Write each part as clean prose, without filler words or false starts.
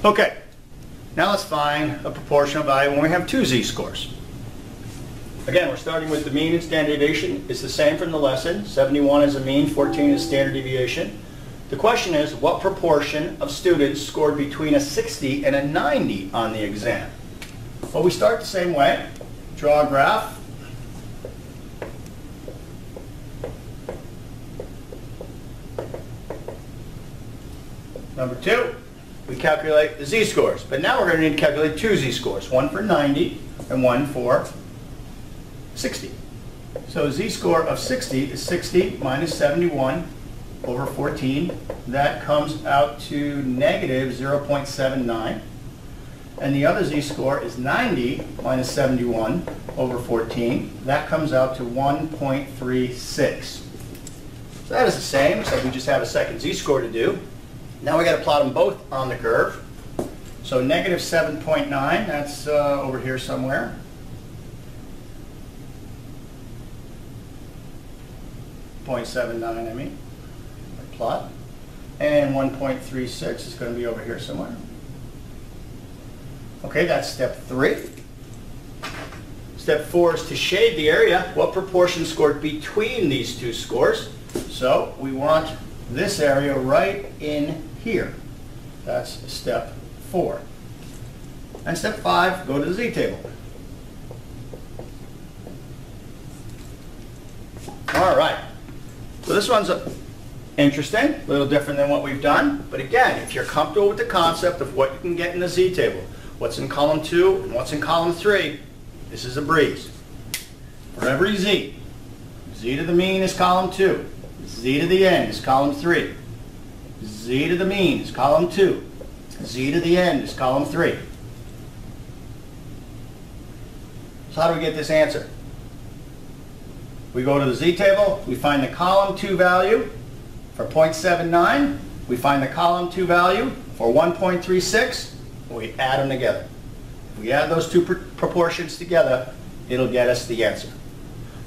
Okay, now let's find a proportional value when we have two z-scores. Again, we're starting with the mean and standard deviation. It's the same from the lesson. 71 is a mean, 14 is standard deviation. The question is, what proportion of students scored between a 60 and a 90 on the exam? Well, we start the same way. Draw a graph. Number 2, we calculate the z-scores. But now we're going to need to calculate two z-scores, one for 90 and one for 60. So z-score of 60 is 60 minus 71 over 14. That comes out to negative 0.79. And the other z-score is 90 minus 71 over 14. That comes out to 1.36. So that is the same, except we just have a second z-score to do. Now we got to plot them both on the curve. So negative 7.9, that's over here somewhere. .79, I mean, plot. And 1.36 is going to be over here somewhere. Okay, that's step 3. Step 4 is to shade the area. What proportion scored between these two scores? So we want this area right in here. That's step 4. And step 5, go to the z-table. All right. So this one's interesting, a little different than what we've done. But again, if you're comfortable with the concept of what you can get in the z-table, what's in column 2 and what's in column 3, this is a breeze. For every z, z to the mean is column 2, z to the end is column 3, z to the mean is column 2, z to the end is column 3. So how do we get this answer? We go to the z-table, we find the column 2 value for 0.79, we find the column 2 value for 1.36, and we add them together. If we add those two proportions together, it'll get us the answer.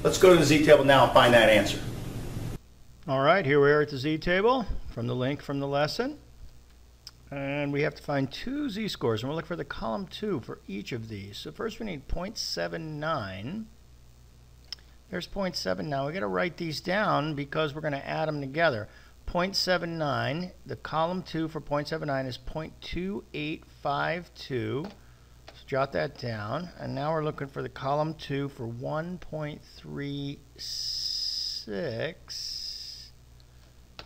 Let's go to the z-table now and find that answer. All right, here we are at the z-table from the link from the lesson. And we have to find two z-scores, and we'll look for the column 2 for each of these. So first we need 0.79. There's 0.79. We've got to write these down because we're going to add them together. 0.79, the column 2 for 0.79 is 0.2852. So jot that down. And now we're looking for the column 2 for 1.36.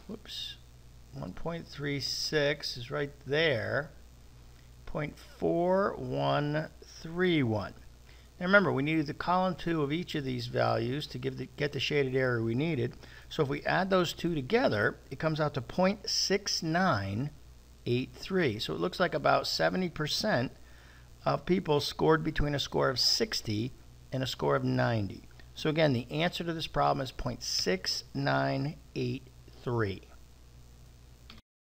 Whoops. 1.36 is right there. 0.4131. Now remember, we needed the column 2 of each of these values to get the shaded area we needed. So if we add those two together, it comes out to 0.6983. So it looks like about 70% of people scored between a score of 60 and a score of 90. So again, the answer to this problem is 0.6983.